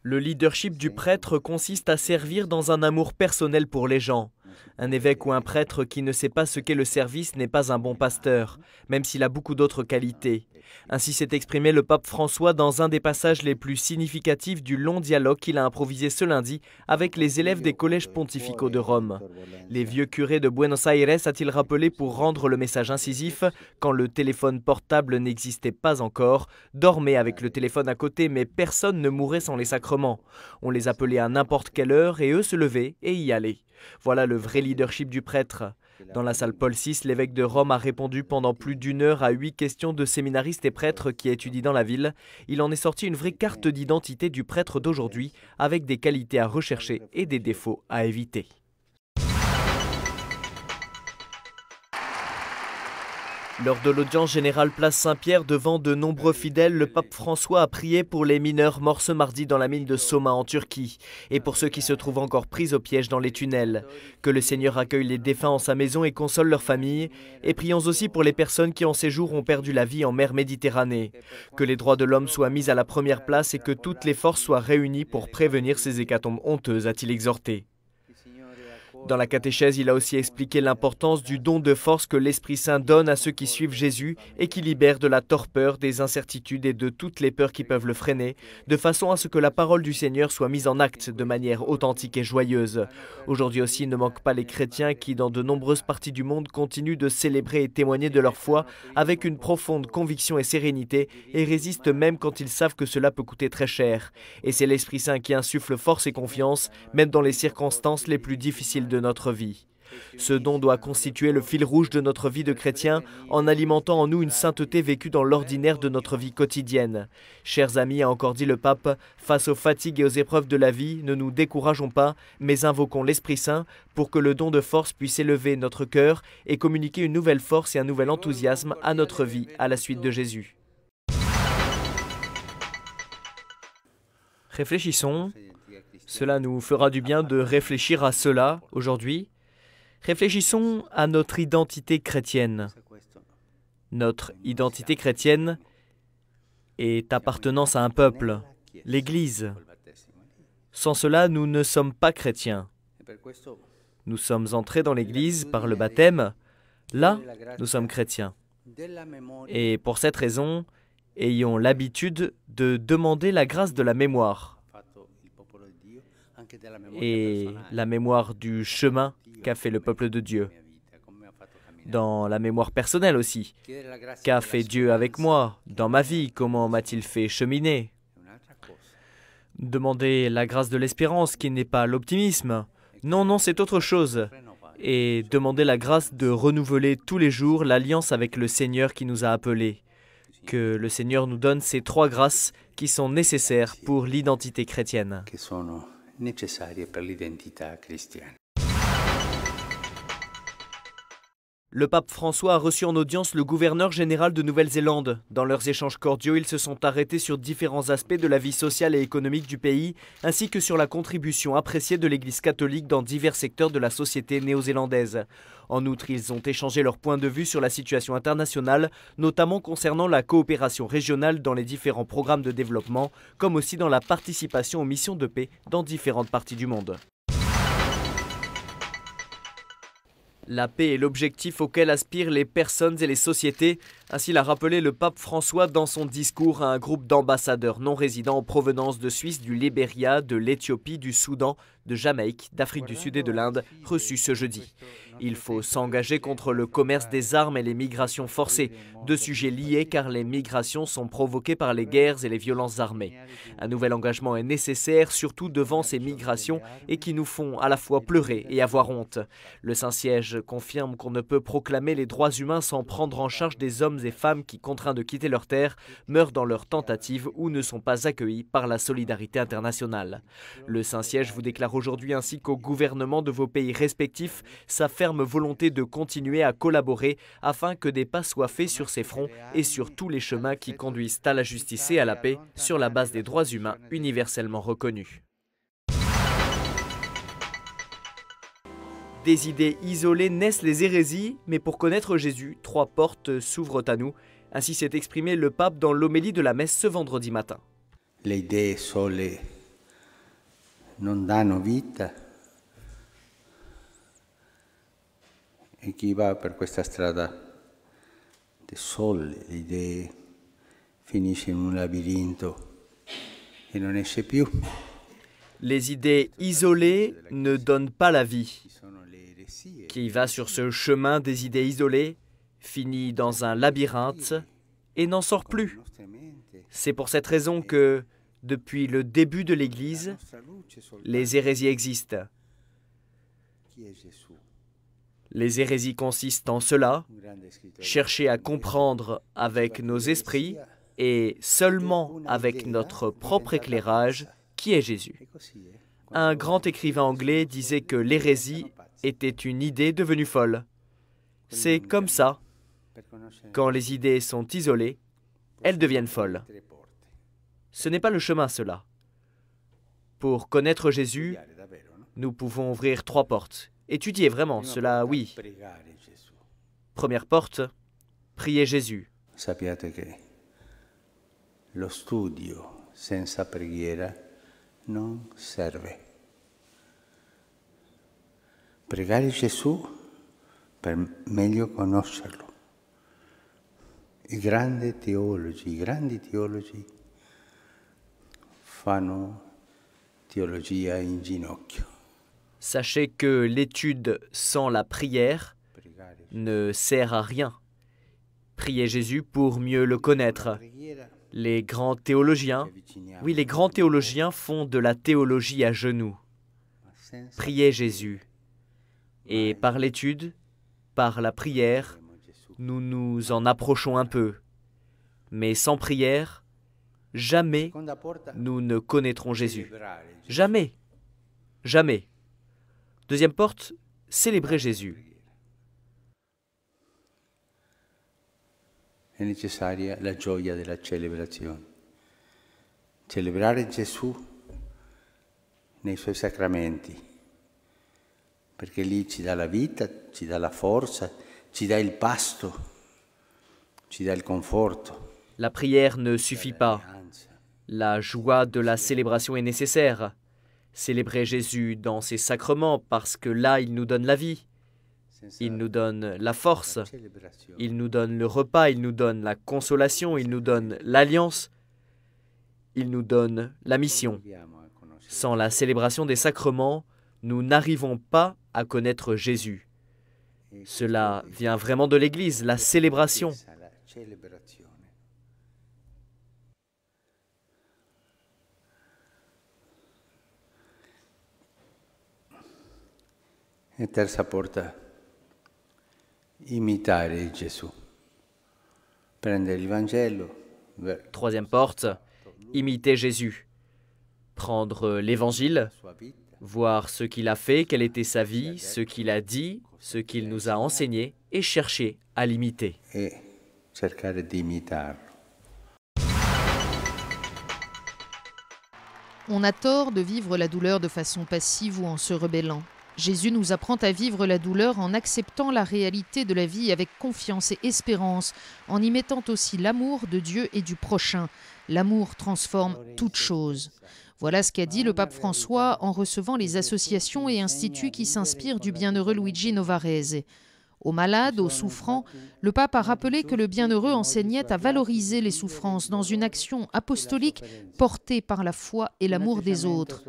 Le leadership du prêtre consiste à servir dans un amour personnel pour les gens. Un évêque ou un prêtre qui ne sait pas ce qu'est le service n'est pas un bon pasteur, même s'il a beaucoup d'autres qualités. Ainsi s'est exprimé le pape François dans un des passages les plus significatifs du long dialogue qu'il a improvisé ce lundi avec les élèves des collèges pontificaux de Rome. Les vieux curés de Buenos Aires a-t-il rappelé pour rendre le message incisif, quand le téléphone portable n'existait pas encore, dormez avec le téléphone à côté mais personne ne mourait sans les sacrements. On les appelait à n'importe quelle heure et eux se levaient et y allaient. Voilà le vrai leadership du prêtre. Dans la salle Paul VI, l'évêque de Rome a répondu pendant plus d'une heure à 8 questions de séminaristes et prêtres qui étudient dans la ville. Il en est sorti une vraie carte d'identité du prêtre d'aujourd'hui, avec des qualités à rechercher et des défauts à éviter. Lors de l'audience générale place Saint-Pierre devant de nombreux fidèles, le pape François a prié pour les mineurs morts ce mardi dans la mine de Soma en Turquie et pour ceux qui se trouvent encore pris au piège dans les tunnels. Que le Seigneur accueille les défunts en sa maison et console leurs familles. Et prions aussi pour les personnes qui en ces jours ont perdu la vie en mer Méditerranée. Que les droits de l'homme soient mis à la première place et que toutes les forces soient réunies pour prévenir ces hécatombes honteuses, a-t-il exhorté. Dans la catéchèse, il a aussi expliqué l'importance du don de force que l'Esprit Saint donne à ceux qui suivent Jésus et qui libère de la torpeur, des incertitudes et de toutes les peurs qui peuvent le freiner, de façon à ce que la parole du Seigneur soit mise en acte de manière authentique et joyeuse. Aujourd'hui aussi, il ne manque pas les chrétiens qui, dans de nombreuses parties du monde, continuent de célébrer et témoigner de leur foi avec une profonde conviction et sérénité et résistent même quand ils savent que cela peut coûter très cher. Et c'est l'Esprit Saint qui insuffle force et confiance, même dans les circonstances les plus difficiles de notre vie. Ce don doit constituer le fil rouge de notre vie de chrétien en alimentant en nous une sainteté vécue dans l'ordinaire de notre vie quotidienne. Chers amis, a encore dit le pape, face aux fatigues et aux épreuves de la vie, ne nous décourageons pas, mais invoquons l'Esprit Saint pour que le don de force puisse élever notre cœur et communiquer une nouvelle force et un nouvel enthousiasme à notre vie à la suite de Jésus. Réfléchissons. Cela nous fera du bien de réfléchir à cela aujourd'hui. Réfléchissons à notre identité chrétienne. Notre identité chrétienne est appartenance à un peuple, l'Église. Sans cela, nous ne sommes pas chrétiens. Nous sommes entrés dans l'Église par le baptême. Là, nous sommes chrétiens. Et pour cette raison, ayons l'habitude de demander la grâce de la mémoire. Et la mémoire du chemin qu'a fait le peuple de Dieu. Dans la mémoire personnelle aussi. Qu'a fait Dieu avec moi, dans ma vie, comment m'a-t-il fait cheminer? Demander la grâce de l'espérance, qui n'est pas l'optimisme. Non, non, c'est autre chose. Et demander la grâce de renouveler tous les jours l'alliance avec le Seigneur qui nous a appelés. Que le Seigneur nous donne ces 3 grâces qui sont nécessaires pour l'identité chrétienne. Le pape François a reçu en audience le gouverneur général de Nouvelle-Zélande. Dans leurs échanges cordiaux, ils se sont arrêtés sur différents aspects de la vie sociale et économique du pays, ainsi que sur la contribution appréciée de l'Église catholique dans divers secteurs de la société néo-zélandaise. En outre, ils ont échangé leur point de vue sur la situation internationale, notamment concernant la coopération régionale dans les différents programmes de développement, comme aussi dans la participation aux missions de paix dans différentes parties du monde. La paix est l'objectif auquel aspirent les personnes et les sociétés, ainsi l'a rappelé le pape François dans son discours à un groupe d'ambassadeurs non résidents en provenance de Suisse, du Libéria, de l'Éthiopie, du Soudan, de Jamaïque, d'Afrique du Sud et de l'Inde, reçus ce jeudi. Il faut s'engager contre le commerce des armes et les migrations forcées, 2 sujets liés car les migrations sont provoquées par les guerres et les violences armées. Un nouvel engagement est nécessaire, surtout devant ces migrations et qui nous font à la fois pleurer et avoir honte. Le Saint-Siège confirme qu'on ne peut proclamer les droits humains sans prendre en charge des hommes et femmes qui, contraints de quitter leur terre, meurent dans leur tentative ou ne sont pas accueillis par la solidarité internationale. Le Saint-Siège vous déclare aujourd'hui ainsi qu'au gouvernement de vos pays respectifs sa ferme volonté de continuer à collaborer afin que des pas soient faits sur ces fronts et sur tous les chemins qui conduisent à la justice et à la paix sur la base des droits humains universellement reconnus. Des idées isolées naissent les hérésies, mais pour connaître Jésus, 3 portes s'ouvrent à nous. Ainsi s'est exprimé le pape dans l'homélie de la messe ce vendredi matin. Le idee sole non danno vita e chi va per questa strada di sole, di idee, finisce in un labirinto e non esce più. Les idées isolées ne donnent pas la vie. Qui va sur ce chemin des idées isolées finit dans un labyrinthe et n'en sort plus. C'est pour cette raison que, depuis le début de l'Église, les hérésies existent. Les hérésies consistent en cela, chercher à comprendre avec nos esprits et seulement avec notre propre éclairage qui est Jésus. Un grand écrivain anglais disait que l'hérésie était une idée devenue folle. C'est comme ça. Quand les idées sont isolées, elles deviennent folles. Ce n'est pas le chemin, cela. Pour connaître Jésus, nous pouvons ouvrir 3 portes. Étudier vraiment, cela oui. Première porte, prier Jésus. Sappiate che lo studio senza preghiera non serve. Pregare Gesù per meglio conoscerlo. I grandi teologi fanno teologia in ginocchio. Sachez que l'étude sans la prière ne sert à rien. Priez Jésus pour mieux le connaître. Les grands théologiens, oui, les grands théologiens font de la théologie à genoux. Priez Jésus. Et par l'étude, par la prière, nous nous en approchons un peu. Mais sans prière, jamais nous ne connaîtrons Jésus. Jamais. Jamais. Deuxième porte, célébrer Jésus. È necessaria la gioia della celebrazione. Celebrare Gesù nei suoi sacramenti, perché lì ci dà la vita, ci dà la forza, ci dà il pasto, ci dà il conforto. La prière ne suffit pas. La joie de la célébration est nécessaire. Célébrer Jésus dans ses sacrements parce que là, il nous donne la vie. Il nous donne la force. Il nous donne le repas. Il nous donne la consolation. Il nous donne l'alliance. Il nous donne la mission. Sans la célébration des sacrements, nous n'arrivons pas à connaître Jésus. Cela vient vraiment de l'Église, la célébration. E terza porta, imitare Gesù. Prendere il Vangelo. Troisième porte, imiter Jésus. Prendre l'Évangile, voir ce qu'il a fait, quelle était sa vie, ce qu'il a dit, ce qu'il nous a enseigné, et chercher à l'imiter. E cercare di imitarlo. On a tort de vivre la douleur de façon passive ou en se rebellant. Jésus nous apprend à vivre la douleur en acceptant la réalité de la vie avec confiance et espérance, en y mettant aussi l'amour de Dieu et du prochain. L'amour transforme toute chose. Voilà ce qu'a dit le pape François en recevant les associations et instituts qui s'inspirent du bienheureux Luigi Novarese. Aux malades, aux souffrants, le pape a rappelé que le bienheureux enseignait à valoriser les souffrances dans une action apostolique portée par la foi et l'amour des autres.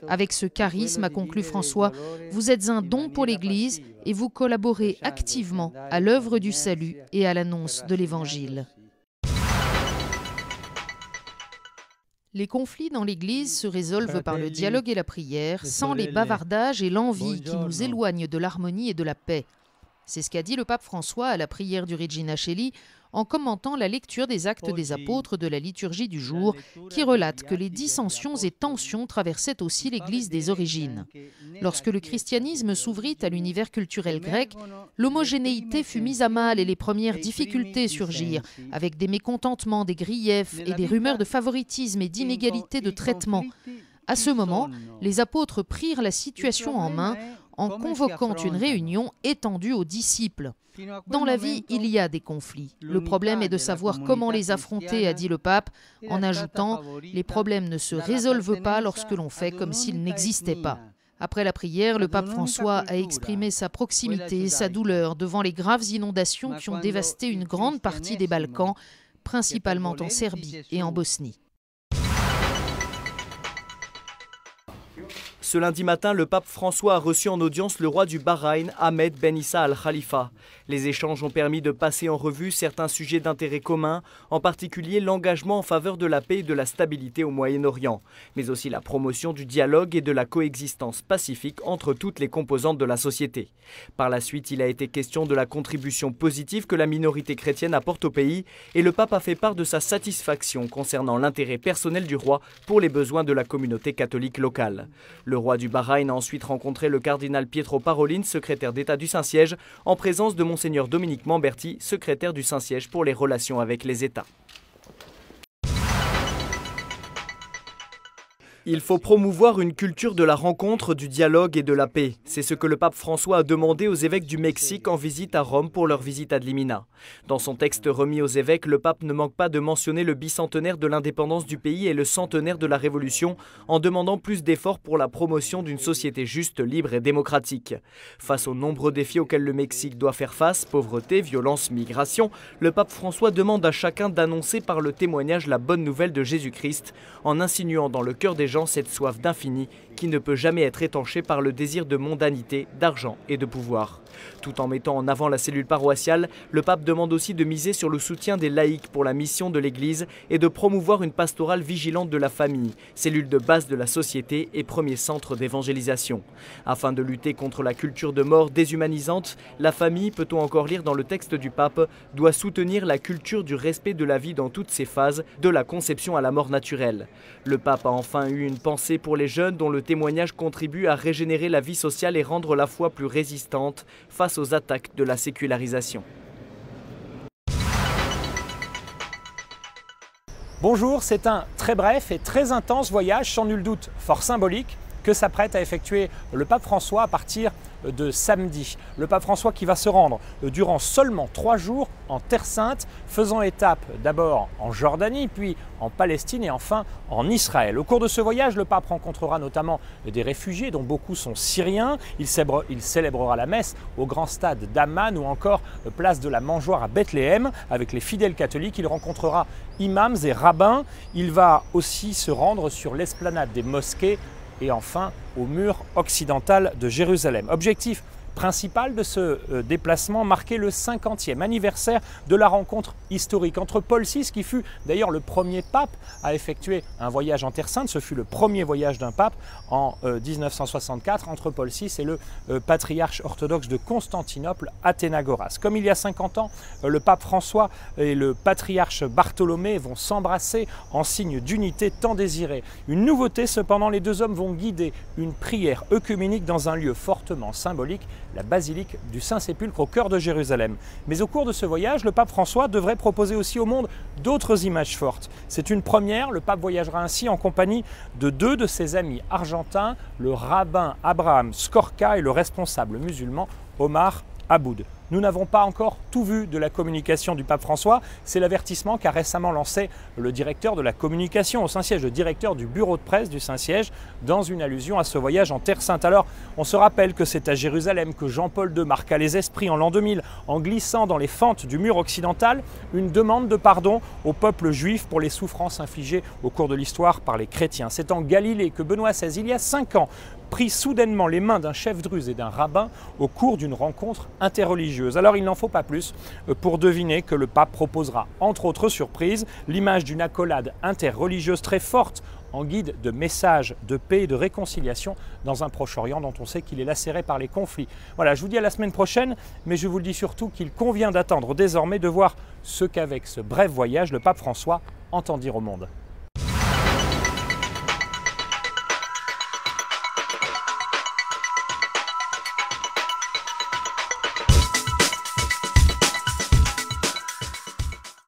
Avec ce charisme, a conclu François, vous êtes un don pour l'Église et vous collaborez activement à l'œuvre du salut et à l'annonce de l'Évangile. Les conflits dans l'Église se résolvent par le dialogue et la prière, sans les bavardages et l'envie qui nous éloignent de l'harmonie et de la paix. C'est ce qu'a dit le pape François à la prière du Regina Coeli en commentant la lecture des Actes des Apôtres de la liturgie du jour, qui relate que les dissensions et tensions traversaient aussi l'Église des origines. Lorsque le christianisme s'ouvrit à l'univers culturel grec, l'homogénéité fut mise à mal et les premières difficultés surgirent, avec des mécontentements, des griefs et des rumeurs de favoritisme et d'inégalité de traitement. À ce moment, les apôtres prirent la situation en main en convoquant une réunion étendue aux disciples. Dans la vie, il y a des conflits. Le problème est de savoir comment les affronter, a dit le pape, en ajoutant « Les problèmes ne se résolvent pas lorsque l'on fait comme s'ils n'existaient pas ». Après la prière, le pape François a exprimé sa proximité et sa douleur devant les graves inondations qui ont dévasté une grande partie des Balkans, principalement en Serbie et en Bosnie. Ce lundi matin, le pape François a reçu en audience le roi du Bahreïn, Ahmed Ben Issa Al Khalifa. Les échanges ont permis de passer en revue certains sujets d'intérêt commun, en particulier l'engagement en faveur de la paix et de la stabilité au Moyen-Orient, mais aussi la promotion du dialogue et de la coexistence pacifique entre toutes les composantes de la société. Par la suite, il a été question de la contribution positive que la minorité chrétienne apporte au pays, et le pape a fait part de sa satisfaction concernant l'intérêt personnel du roi pour les besoins de la communauté catholique locale. Le roi du Bahreïn a ensuite rencontré le cardinal Pietro Parolin, secrétaire d'État du Saint-Siège, en présence de Monseigneur Dominique Mamberti, secrétaire du Saint-Siège pour les relations avec les États. Il faut promouvoir une culture de la rencontre, du dialogue et de la paix. C'est ce que le pape François a demandé aux évêques du Mexique en visite à Rome pour leur visite ad limina. Dans son texte remis aux évêques, le pape ne manque pas de mentionner le bicentenaire de l'indépendance du pays et le centenaire de la Révolution, en demandant plus d'efforts pour la promotion d'une société juste, libre et démocratique. Face aux nombreux défis auxquels le Mexique doit faire face, pauvreté, violence, migration, le pape François demande à chacun d'annoncer par le témoignage la bonne nouvelle de Jésus-Christ, en insinuant dans le cœur des gens cette soif d'infini qui ne peut jamais être étanchée par le désir de mondanité, d'argent et de pouvoir. Tout en mettant en avant la cellule paroissiale, le pape demande aussi de miser sur le soutien des laïcs pour la mission de l'Église et de promouvoir une pastorale vigilante de la famille, cellule de base de la société et premier centre d'évangélisation. Afin de lutter contre la culture de mort déshumanisante, la famille, peut-on encore lire dans le texte du pape, doit soutenir la culture du respect de la vie dans toutes ses phases, de la conception à la mort naturelle. Le pape a enfin eu une pensée pour les jeunes dont le témoignage contribue à régénérer la vie sociale et rendre la foi plus résistante face aux attaques de la sécularisation. Bonjour, c'est un très bref et très intense voyage, sans nul doute fort symbolique, que s'apprête à effectuer le pape François à partir de samedi. Le pape François qui va se rendre durant seulement 3 jours en Terre Sainte, faisant étape d'abord en Jordanie, puis en Palestine et enfin en Israël. Au cours de ce voyage, le pape rencontrera notamment des réfugiés dont beaucoup sont syriens. Il célébrera la messe au grand stade d'Amman ou encore place de la Mangeoire à Bethléem avec les fidèles catholiques. Il rencontrera imams et rabbins. Il va aussi se rendre sur l'esplanade des mosquées et enfin au mur occidental de Jérusalem. Objectif principal de ce déplacement, marquer le 50e anniversaire de la rencontre historique entre Paul VI, qui fut d'ailleurs le premier pape à effectuer un voyage en Terre Sainte. Ce fut le premier voyage d'un pape en 1964 entre Paul VI et le patriarche orthodoxe de Constantinople, Athénagoras. Comme il y a 50 ans, le pape François et le patriarche Bartholomée vont s'embrasser en signe d'unité tant désirée. Une nouveauté cependant, les deux hommes vont guider une prière œcuménique dans un lieu fortement symbolique, la basilique du Saint-Sépulcre au cœur de Jérusalem. Mais au cours de ce voyage, le pape François devrait proposer aussi au monde d'autres images fortes. C'est une première, le pape voyagera ainsi en compagnie de 2 de ses amis argentins, le rabbin Abraham Skorka et le responsable musulman Omar Aboud. Nous n'avons pas encore tout vu de la communication du pape François. C'est l'avertissement qu'a récemment lancé le directeur de la communication au Saint-Siège, le directeur du bureau de presse du Saint-Siège, dans une allusion à ce voyage en Terre Sainte. Alors, on se rappelle que c'est à Jérusalem que Jean-Paul II marqua les esprits en l'an 2000 en glissant dans les fentes du mur occidental une demande de pardon au peuple juif pour les souffrances infligées au cours de l'histoire par les chrétiens. C'est en Galilée que Benoît XVI, il y a 5 ans, prit soudainement les mains d'un chef druze et d'un rabbin au cours d'une rencontre interreligieuse. Alors il n'en faut pas plus pour deviner que le pape proposera, entre autres surprises, l'image d'une accolade interreligieuse très forte en guide de messages de paix et de réconciliation dans un Proche-Orient dont on sait qu'il est lacéré par les conflits. Voilà, je vous dis à la semaine prochaine, mais je vous le dis surtout qu'il convient d'attendre désormais de voir ce qu'avec ce bref voyage, le pape François entend dire au monde.